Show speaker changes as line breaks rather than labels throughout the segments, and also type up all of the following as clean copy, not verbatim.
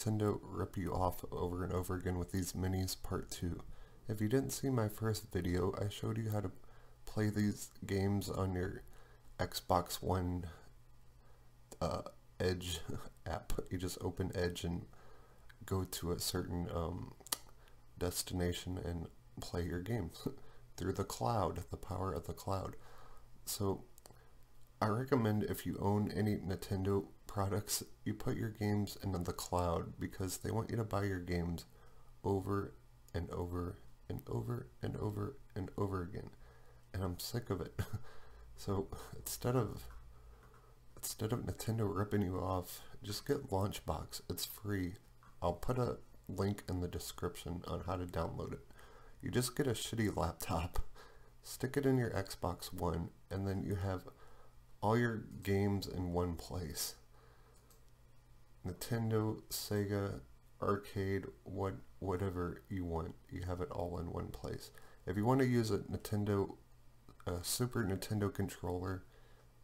Nintendo rip you off over and over again with these minis part 2. If you didn't see my first video, I showed you how to play these games on your Xbox One Edge app. You just open Edge and go to a certain destination and play your games through the cloud, the power of the cloud. So I recommend if you own any Nintendo products, you put your games into the cloud because they want you to buy your games over and over and over and over and over again. And I'm sick of it. So instead of Nintendo ripping you off, just get Launchbox. It's free. I'll put a link in the description on how to download it. You just get a shitty laptop, stick it in your Xbox One, and then you have all your games in one place. Nintendo, Sega, arcade, whatever you want, you have it all in one place. If you want to use a Super Nintendo controller,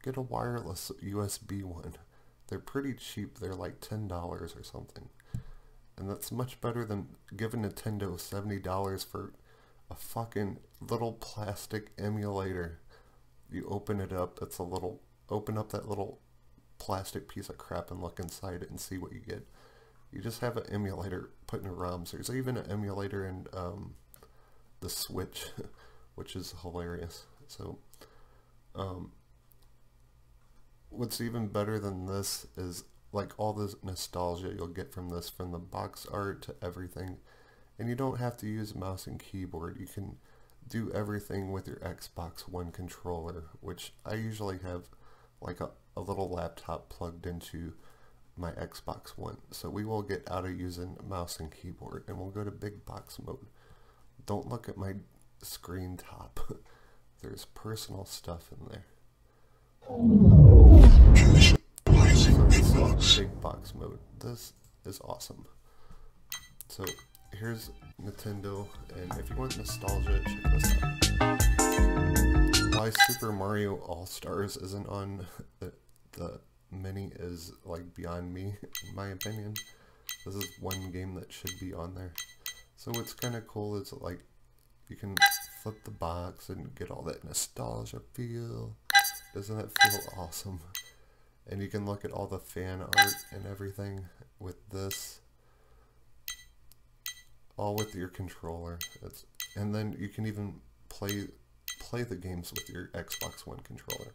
get a wireless USB one. They're pretty cheap. They're like $10 or something. And that's much better than giving Nintendo $70 for a fucking little plastic emulator. You open it up, open up that little plastic piece of crap and look inside it and see what you get. You just have an emulator put in a ROMs. There's even an emulator in the Switch, which is hilarious. So, what's even better than this is like all the nostalgia you'll get from this, from the box art to everything. And you don't have to use mouse and keyboard. You can do everything with your Xbox One controller, which I usually have like a little laptop plugged into my Xbox One. So we will get out of using mouse and keyboard and we'll go to big box mode. Don't look at my screen top. There's personal stuff in there. So this is big box mode. This is awesome. So here's Nintendo, and if you want nostalgia, check this out. Why Super Mario All-Stars isn't on the Mini is like beyond me, in my opinion. This is one game that should be on there. So what's kind of cool is like you can flip the box and get all that nostalgia feel. Doesn't that feel awesome? And you can look at all the fan art and everything with this, all with your controller. And then you can even play the games with your Xbox One controller,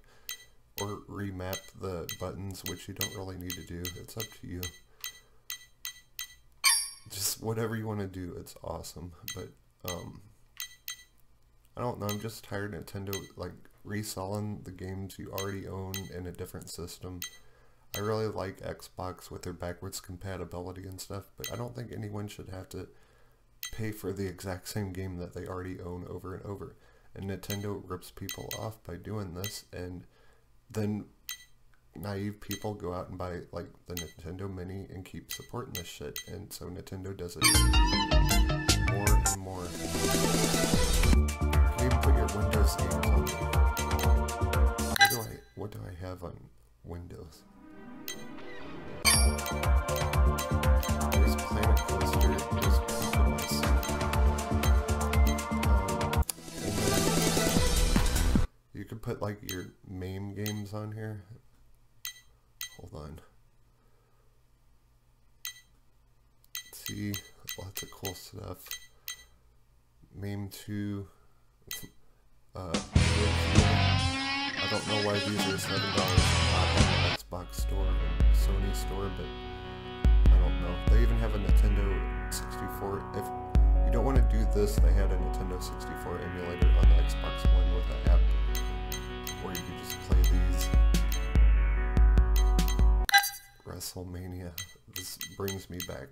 or remap the buttons, which you don't really need to do. It's up to you. Just whatever you want to do, it's awesome. But I don't know, I'm just tired of Nintendo like reselling the games you already own in a different system. I really like Xbox with their backwards compatibility and stuff, but I don't think anyone should have to pay for the exact same game that they already own over and over. And Nintendo rips people off by doing this, and then naive people go out and buy like the Nintendo Mini and keep supporting this shit, and so Nintendo does it more and more. You can even put your Windows games on there. What do I have on Windows? There's Planet Coaster, there's Super Nes. And then you could put like your MAME games on here. Hold on. See, lots of cool stuff. MAME 2. I don't know why these are $7 on the Xbox store and Sony store, but I don't know. They even have a Nintendo 64. If you don't want to do this, they had a Nintendo 64 emulator on the Xbox One with an app where you could just play these. WrestleMania. This brings me back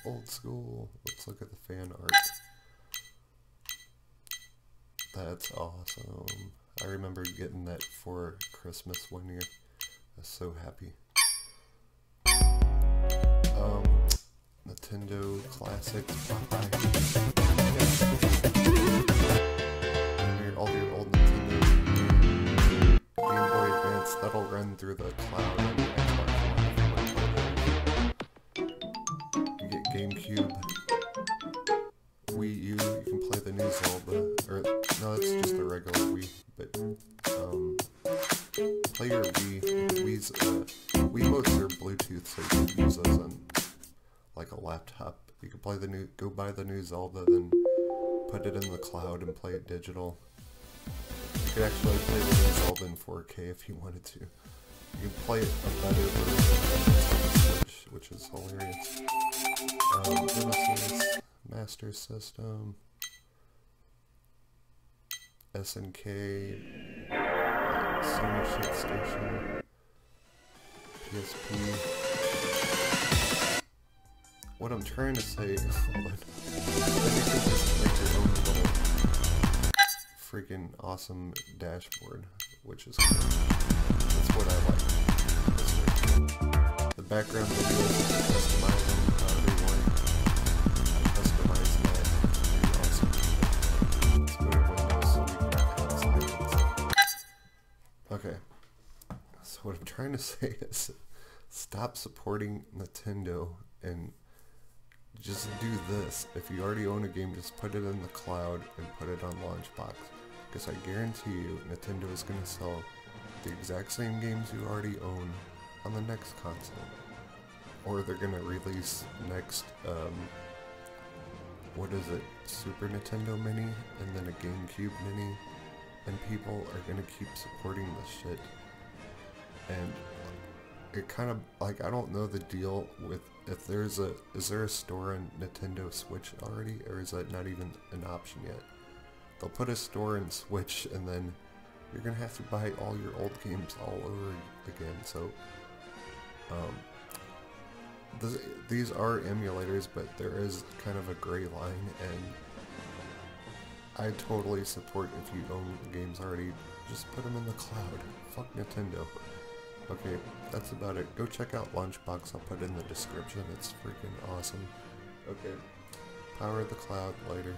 old school. Let's look at the fan art. That's awesome. I remember getting that for Christmas one year. I was so happy. Nintendo Classics. All your old Nintendo Game Boy Advance, that'll run through the cloud on the Xbox One. GameCube, Wii U, you can play the new Zelda, or no, it's just a regular Wii, but play your Wii's, Wiimotes are Bluetooth, so you can use those on like a laptop. You can play go buy the new Zelda, then put it in the cloud and play it digital. You could actually play the new Zelda in 4K if you wanted to. You can play it a better version on the Switch, which is hilarious. Genesis, Master System, SNK, Sony Shit Station, PSP. What I'm trying to say, hold on, you can just make your own little freaking awesome dashboard, which is cool. That's what I like. The background videos you can customize them however you want. I customize that. Pretty awesome. Let's go to Windows so we can customize it. Okay. So what I'm trying to say is stop supporting Nintendo and just do this. If you already own a game, just put it in the cloud and put it on Launchbox. Because I guarantee you, Nintendo is going to sell the exact same games you already own on the next console. Or they're going to release next, what is it, Super Nintendo Mini, and then a GameCube Mini, and people are going to keep supporting this shit. And it kind of, like, I don't know the deal with, if there's is there a store on Nintendo Switch already, or is that not even an option yet? They'll put a store in Switch, and then you're gonna have to buy all your old games all over again, so, these are emulators, but there is kind of a gray line, and I totally support if you own games already, just put them in the cloud. Fuck Nintendo. Okay, that's about it. Go check out Launchbox, I'll put it in the description, it's freaking awesome. Okay, power of the cloud later.